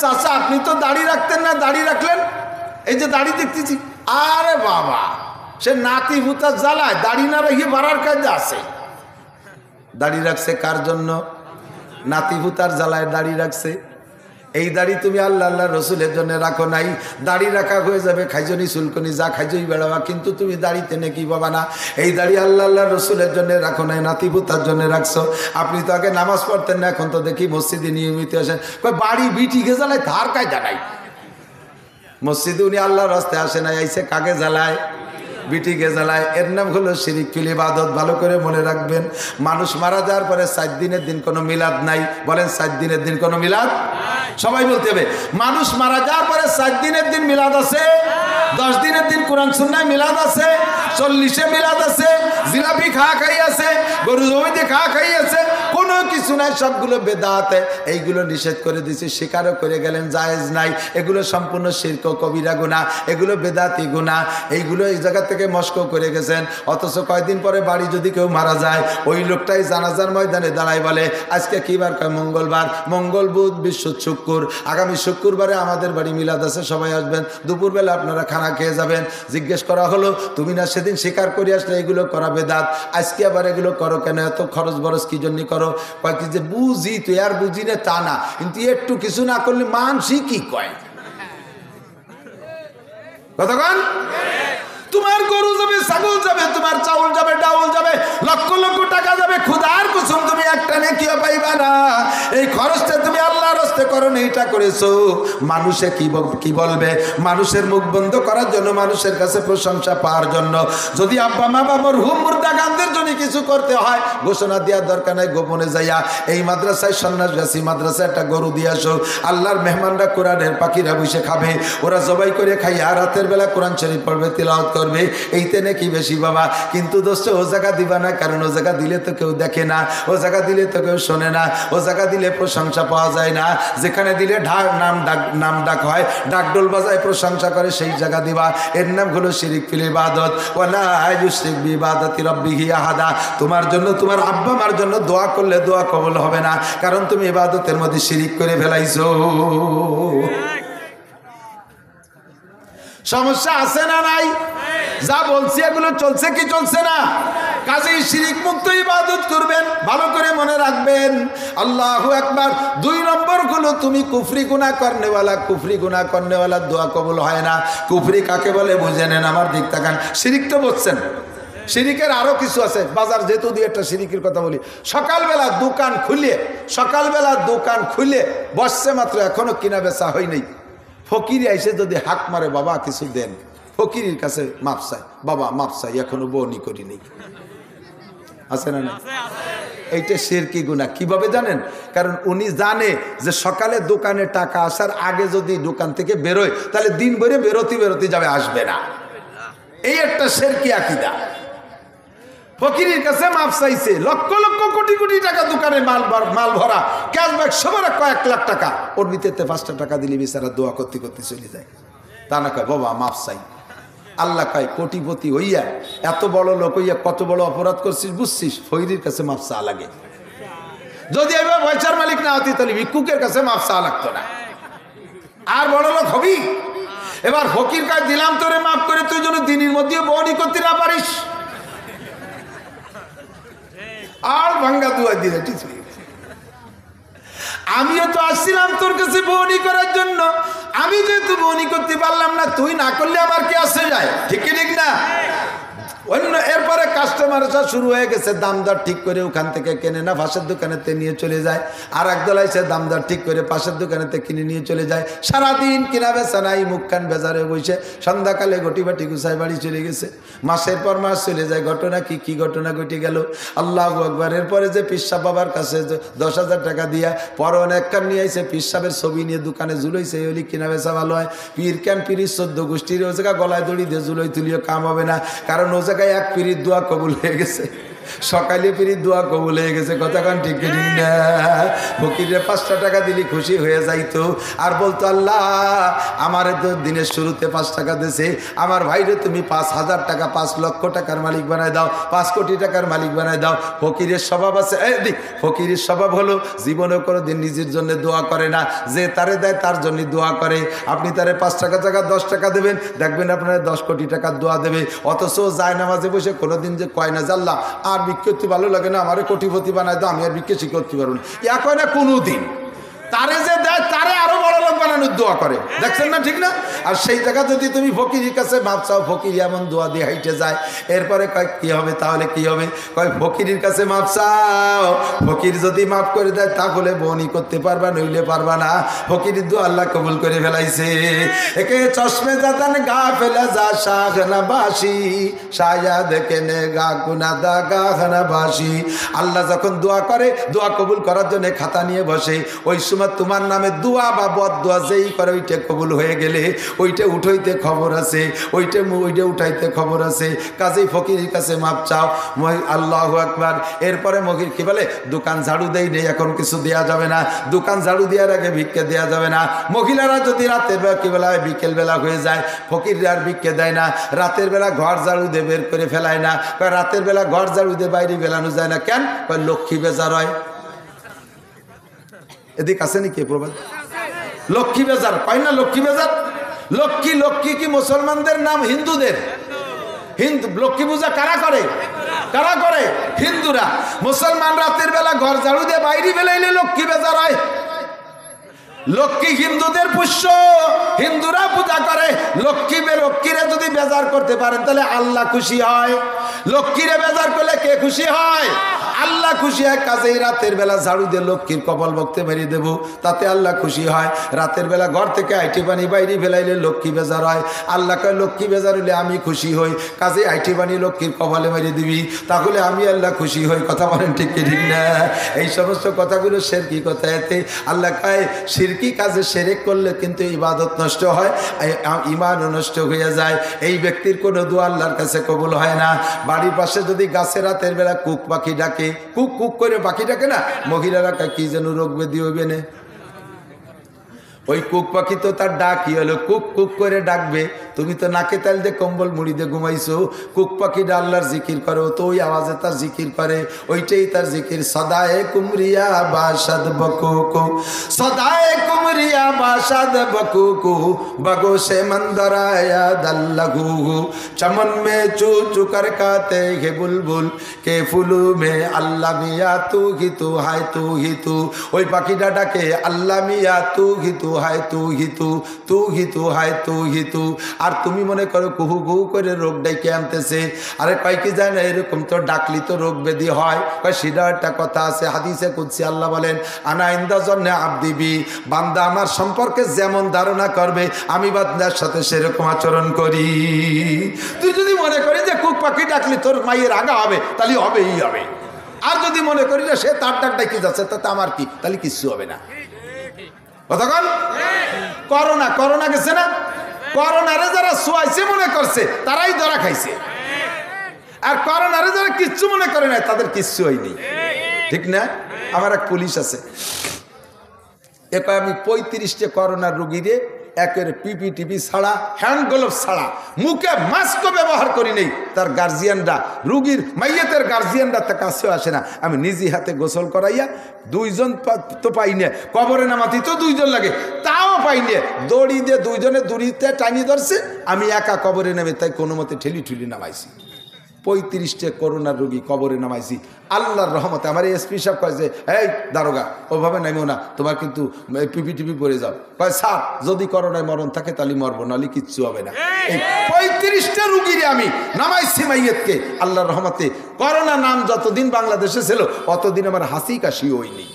চাচা আপনি তো দাড়ি রাখতেন না, দাড়ি রাখলেন, এই যে দাড়ি দেখতেছি। আরে বাবা, সে নাতি ভূতার জ্বালায় দাড়ি না রেখে বাড়ার কাজে আছে। দাড়ি রাখছে কার জন্য? নাতি ভূতার জ্বালায় দাড়ি রাখছে। এই দাড়ি তুমি আল্লাহ আল্লাহ রসুলের জন্য রাখো নাই। দাড়ি রাখা হয়ে যাবে খাইজনি চুলকনি যা খাইজই বেড়াবা, কিন্তু তুমি দাড়িতে নাকি পাবা না। এই দাড়ি আল্লাহ আল্লাহ রসুলের জন্য রাখো নাই, নাতি ভূতার জন্য রাখছো। আপনি তো আগে নামাজ পড়তেন না, এখন তো দেখি মসজিদে নিয়মিত আসেন। বাড়ি বিটিকে জ্বালায় ধার কায় জানাই, মসজিদে উনি আল্লাহর রাস্তায় আসে না, আইসে কাকে জ্বালায়? বিটিকে জ্বালায়। এর নাম হলো শিরিক ফিল ইবাদত। ভালো করে মনে রাখবেন, মানুষ মারা যাওয়ার পরে 7 দিনের দিন কোনো মিলাদ নাই। বলেন 7 দিনের দিন কোনো মিলাদ? সবাই বলতে হবে। মানুষ মারা যাওয়ার পরে 7 দিনের দিন মিলাদ আছে, 10 দিনের দিন কোরআন সুন্নাহ মিলাদ আছে, 40-এ মিলাদ আছে, জিলাপি খাই আছে, গরু জমিতে খাই আছে, কোনো কিছু নাই, সবগুলো বেদাত। এইগুলো নিষেধ করে দিয়েছে, স্বীকারও করে গেলেন জায়েজ নাই। এগুলো সম্পূর্ণ শিরক ও কবিরা গুনাহ, এগুলো বেদাতি গুনাহ। এইগুলো এই জায়গা থেকে মস্কো করে গেছেন। অথচ কয়েকদিন পরে বাড়ি যদি কেউ মারা যায়, ওই লোকটাই জানাজার ময়দানে দাঁড়ায় বলে আজকে কি বার? কয় মঙ্গলবার। মঙ্গল, বুধ, বৃহস্পতি, শুক্র, আগামী শুক্রবারে আমাদের বাড়ি মিলাদ আছে, সবাই আসবেন, দুপুরবেলা আপনারা খানা খেয়ে যাবেন। জিজ্ঞেস করা হলো তুমি না সেদিন স্বীকার করে আসলে এগুলো করা বেদাত, আজকে আবার এগুলো করো কেন? এত খরচ বরচ কি জন্য করো? কয় কি যে বুঝি, তুই আর বুঝি না তা না, কিন্তু একটু কিছু না করলে মানসি কি কয়? কতক্ষণ? তোমার গরু যাবে, ছাগল যাবে, তোমার চাউল যাবে, ডাউল যাবে, লক্ষ লক্ষ টাকা যাবে, খুদার কুসুম তুমি একটা নেকিও পাইবা না। এই খরচটা তুমি আল্লাহর রাস্তায় করো না, এটা করেছো। মানুষে কি বলবে? মানুষের মুখ বন্ধ করার জন্য, মানুষের কাছে প্রশংসা পাওয়ার জন্য। যদি আব্বা মা বাবার হুম মুর্দা গানদের জন্য কিছু করতে হয়, ঘোষণা দেওয়ার দরকার নাই, গোপনে যাইয়া এই মাদ্রাসায়, সন্ন্যাসগাছি মাদ্রাসায় একটা গরু দিয়ে আসো। আল্লাহর মেহমানরা, কোরআনের পাখিরা বসে খাবে, ওরা জবাই করে খাইয়া রাতের বেলা কোরআন শরীফ পড়বে, তিলাওয়াত করবে, এইতে নাকি বেশি বাবা। কিন্তু দোস্ত ও জায়গা দিবা না, কারণ ও জায়গা দিলে তো কেউ দেখে না, ও জায়গা দিলে তো কেউ শোনে না, ও জায়গা দিলে প্রশংসা পাওয়া যায় না। যেখানে দিলে নাম ডাক হয়, ডাকডোল বাজায় প্রশংসা করে, সেই জায়গা দিবা। এর নাম হলো শিরিক ফিল ইবাদত। ওয়ালা ইউশরিক বিইবাদাতি রাব্বিহি আহাদা। তোমার জন্য, তোমার আব্বা মার জন্য দোয়া করলে দোয়া কবুল হবে না, কারণ তুমি ইবাদতের মধ্যে শিরিক করে ফেলাইছো। সমস্যা আছে না নাই? যা বলছি এগুলো চলছে কি চলছে না? কাজেই শিরিক মুক্ত ইবাদত করবেন, ভালো করে মনে রাখবেন। আল্লাহু আকবার। 2 নম্বর হলো তুমি কুফরি গুনাহ করনেওয়ালা দোয়া কবুল হয় না। কুফরি কাকে বলে বুঝে নেন, আমার দিক তাকান। শিরিক তো বলছেন, শিরিকের আরো কিছু আছে। বাজার যেহেতু দিয়ে একটা শিরিকের কথা বলি, সকালবেলা দোকান খুলে বসছে মাত্র, এখনো কিনা বেচা হয় নাই। ফকির আইসে যদি হাক মারে, বাবা কিছু দেন, ফকিরের কাছে মাপ চাই, বাবা মাপ চাই, এখনো বনি করি নেই। আছে না? এইটা শিরকি গুনাহ। কিভাবে জানেন? কারণ উনি জানে যে সকালে দোকানে টাকা আসার আগে যদি দোকান থেকে বেরোয়, তাহলে দিন ভরে বেরোতে যাবে, আসবে না। এই একটা শিরকি আকীদা। ফকিরের কাছে মাপ চাইছে, লক্ষ লক্ষ কোটি কোটি টাকা দোকানে মাল ভরা, ক্যাশব্যাক সবার কয়েক লাখ টাকা, ওর ভিতরে 5টা টাকা দিলে বেচারা দোয়া করতে করতে চলে যায়। তা না কয় বাবা মাপ চাই। আল্লাহ কয় কোটিপতি হইয়া, এত বড় লোক হইয়া কত বড় অপরাধ করছিস বুঝছিস? ফকিরের কাছে মাপ চা লাগে। যদি এবার পয়সার মালিক না হতি, তাহলে ভিক্ষুকের কাছে মাপ চা লাগতো না, আর বড় লোক হবি। এবার ফকির কাজ দিলাম তোরে মাপ করে, তুই যেন দিনের মধ্যে বহনি করতে না পারিস, আর ভাঙ্গা দুয়া দিয়ে ঠিক। আমিও তো আসছিলাম তোর কাছে বহনি করার জন্য, আমি যেহেতু বহনি করতে পারলাম না, তুই না করলে আমার কি আসে যায়? ঠিক না? অন্য এরপরে কাস্টমার আসা শুরু হয়ে গেছে, দাম দর ঠিক করে ওখান থেকে কেনে না, পাশের দোকানেতে নিয়ে চলে যায়। আর একদল আইসে দাম দর ঠিক করে পাশের দোকানেতে কিনে নিয়ে চলে যায়। সারাদিন কিনা বেচা নাই, মুখখান বেজারে বসে, সন্ধ্যাকালে গটি বাটি গুছাই বাড়ি চলে গেছে। মাসের পর মাস চলে যায়, ঘটনা কি ঘটনা ঘটে গেল, আল্লাহু আকবার। এরপরে যে পিসাব বাবার কাছে 10,000 টাকা দিয়া পরে অনেক কান নিয়ে আইসে, পিসাবের ছবি নিয়ে দোকানে ঝুলইছে, ওলি কিনা বেচা ভালো হয়। পীর ক্যান পিরির 14 গোষ্ঠীর ও জায়গা গলায় দড়ি দিয়ে ঝুলই তুলিও কাম হবে না, কারণ ও জায়গায় এক পীরির দোয়া কবুল হয়ে গেছে। সকালে ফিরি দোয়া কবুল হয়ে গেছে, কথা কান ঠিক ঠিক না? ফকিরে 5টা টাকা দিলি খুশি হয়ে যাইতো, আর বলতো আল্লাহ আমারে তো দিনের শুরুতে 5 টাকা দিয়েছে, আমার ভাইরে তুমি 5,000 টাকা 5 লক্ষ টাকার মালিক বানায় দাও, 5 কোটি টাকার মালিক বানায় দাও। ফকিরের স্বভাব আছে, ফকিরের স্বভাব হলো জীবনেও কোনো দিন নিজের জন্য দোয়া করে না, যে তারে দেয় তার জন্য দোয়া করে। আপনি তারে 5 টাকা জায়গা 10 টাকা দেবেন, দেখবেন আপনার 10 কোটি টাকার দোয়া দেবে। অথচ যায় নামাজে বসে কোনোদিন যে কয় না জাল্লা আর বিক্ষতি ভালো লাগে না, আমারে কোটিপতি বানায় দাও, আমি আর বিক্ষেষি করতে পারবো না, ইয়া কয় না কোনো দিন। তারে যে দেয় তারে আরো বড় লোক বানানোর দোয়া করে, দেখছেন না? ঠিক না? আর সেই জায়গা যদি তুমি ফকিরের কাছে মাপ চাও, ফকির এমন দোয়া দিয়ে হাইটে যায়। এরপরে কয় কি হবে, তাহলে কি হবে? কয় ফকিরের কাছে মাপ চাও, ফকির যদি মাপ করে দেয় তাহলে বনি করতে পারবা, নইলে পারবা না। ফকিরের দোয়া আল্লাহ কবুল করে ফেলাইছে। একে চশমে জাতান গা ফেলে যা শাহনা বাসি, সায়া দেখে নে গা গুনা দা গাহনা বাসি। আল্লাহ যখন দোয়া করে, দোয়া কবুল করার জন্য খাতা নিয়ে বসে, ওই তোমার নামে দোয়া বা বদ দোয়া যেই করে ওইটা কবুল হয়ে গেলে ওইটা উঠাইতে খবর আছে, ওইটা উঠাইতে খবর আছে। কাজেই ফকিরের কাছে মাপ চাও। আল্লাহু আকবার। এরপরে মহির কি বলে, দোকান ঝাড়ু দেই নেই, এখন কিছু দেয়া যাবে না, দোকান ঝাড়ু দেওয়ার আগে ভিক্ষে দেয়া যাবে না। মহিলারা যদি রাতের বেলা কি বেলা বিকেল বেলা হয়ে যায়, ফকিররা আর ভিক্ষে দেয় না। রাতের বেলা ঘর ঝাড়ু দিয়ে বের করে ফেলায় না, রাতের বেলা ঘর ঝাড়ু দিয়ে বাইরে বেলানো যায় না, কেন? লক্ষ্মী বেজার হয়। এদিক আছে নাকি প্রবাদ? লক্ষ্মী বেজার পাই না, লক্ষ্মী বেজার। লক্ষ্মী, লক্ষ্মী কি মুসলমানদের নাম? হিন্দুদের। হিন্দু লক্ষ্মী পূজা কারা করে? কারা করে? হিন্দুরা। মুসলমান রাতের বেলা ঘর ঝাড়ু দিয়ে বাইরে বেলাইলে লক্ষ্মী বেজার হয়। লক্ষ্মী হিন্দুদের পুষ্য, হিন্দুরা পূজা করে। লক্ষ্মীরে যদি বেজার করতে পারেন তাহলে আল্লাহ খুশি হয়। লক্ষ্মীরে বেজার করলে কে খুশি হয়? আল্লাহ খুশি হয়। কাজেই রাতের বেলা ঝাড়ু দিয়ে লক্ষ্মীর কপাল বক্তে মেরিয়ে দেবো, তাতে আল্লাহ খুশি হয়। রাতের বেলা ঘর থেকে আইটি পানি বাইরে ফেলাইলে লক্ষ্মী বেজার হয়। আল্লাহ কয় লক্ষ্মী বেজার হইলে আমি খুশি হই, কাজে আইটি পানি লক্ষ্মীর কপালে মেরিয়ে দিবি, তাহলে আমি আল্লাহ খুশি হই। কথা বলেন ঠিক কি ঠিক না? এই সমস্ত কথাগুলো শিরকি কথা। এতে আল্লাহ কয় শিরকি কাজে শিরক করলে কিন্তু ইবাদত নষ্ট হয়, ঈমানও নষ্ট হয়ে যায়। এই ব্যক্তির কোনো দোয়া আল্লাহর কাছে কবুল হয় না। বাড়ির পাশে যদি গাছে রাতের বেলা কুক পাখি ডাকে, কুক কুক করে পাখি ডাকে না, মহিলারা কি যেন রোগ ব্যাধি হইবে না। ওই কুক পাখি তো তার ডাক কি হলো, কুক কুক করে ডাকবে। তুমি তো নাকে তেল দিয়ে কম্বল মুড়ি দিয়ে ঘুমাইছো, কুক পাখিটা আল্লাহর জিকির করে, তো ওই আওয়াজে তার জিকির করে, ওইটাই তার জিকির। সদায়ে কুমরিয়া বাসাদ বকুকু, সদায়ে কুমরিয়া বাসাদ বকুকু, বগো সে মন্দরায়া দাল্লাহু, চমন মে চু চু কর কাতে হে বুলবুল, কে ফুলু মে আল্লাহ মিয়া তু হি তু হায় তু হি তু। ওই পাখিটা ডাকে আল্লাহ মিয়া তু হি তু হায় তু হি তু, তু হি তু হায় তু হি তু। আর তুমি মনে করো কুহু কুহু করে রোগ ডাইকে আনতেছে। আরে কয় কি যায় না, এরকম তো ডাকলি তো রোগ ব্যাধি হয়। কয় সেটা একটা কথা আছে, হাদিসে কুদসি আল্লাহ বলেন আনা ইনদা জন্নে আবদিবি, বান্দা আমার সম্পর্কে যেমন ধারণা করবে আমি বান্দার সাথে সেরকম আচরণ করি। তুই যদি মনে করি যে কুক পাখি ডাকলি তোর মায়ের আগা হবে, তাহলে হবেই হবে। আর যদি মনে করি যে সে তার ডাক ডাকি যাচ্ছে তাতে আমার কি, তাহলে কিচ্ছু হবে না। কতক্ষণ করোনা, করোনা গেছে না, করোনারে যারা সোয়াইছে মনে করছে তারাই ধরা খাইছে, আর করোনারে যারা কিচ্ছু মনে করে না তাদের কিচ্ছু হয়নি। ঠিক না? আমার এক পুলিশ আছে, এবার আমি 35টা করোনার রোগীরে একের পিপি টিপি ছাড়া, হ্যান্ড গ্লোভ ছাড়া, মুখে মাস্কও ব্যবহার করি নেই। তার গার্জিয়ানরা, রুগীর মাইয়াতের গার্জিয়ানরা তার কাছেও আসে না। আমি নিজে হাতে গোসল করাইয়া, 2জন তো পাই না, কবরে নামাতি তো 2জন লাগে, তাও পাই না। দড়ি দিয়ে 2জনে দড়িতে টানি ধরছে, আমি একা কবরে নেমে তাই কোনো মতে ঠেলি ঠুলি নামাইছি। 35টা করোনার রোগী কবরে নামাইছি আল্লাহর রহমতে। আমার এসপি সাহেব কয় যে এই দারোগা ওভাবে নামিও না, তোমার কিন্তু পিপি টিপি পড়ে যাও। কয় স্যার যদি করোনায় মরণ থাকে তাহলে মরবো, নাহলে কিচ্ছু হবে না। এই 35টা রুগীরে আমি নামাইছি মাইয়েতকে আল্লাহর রহমতে। করোনা নাম যতদিন বাংলাদেশে ছিল অতদিন আমার হাসি কাশি হয়নি।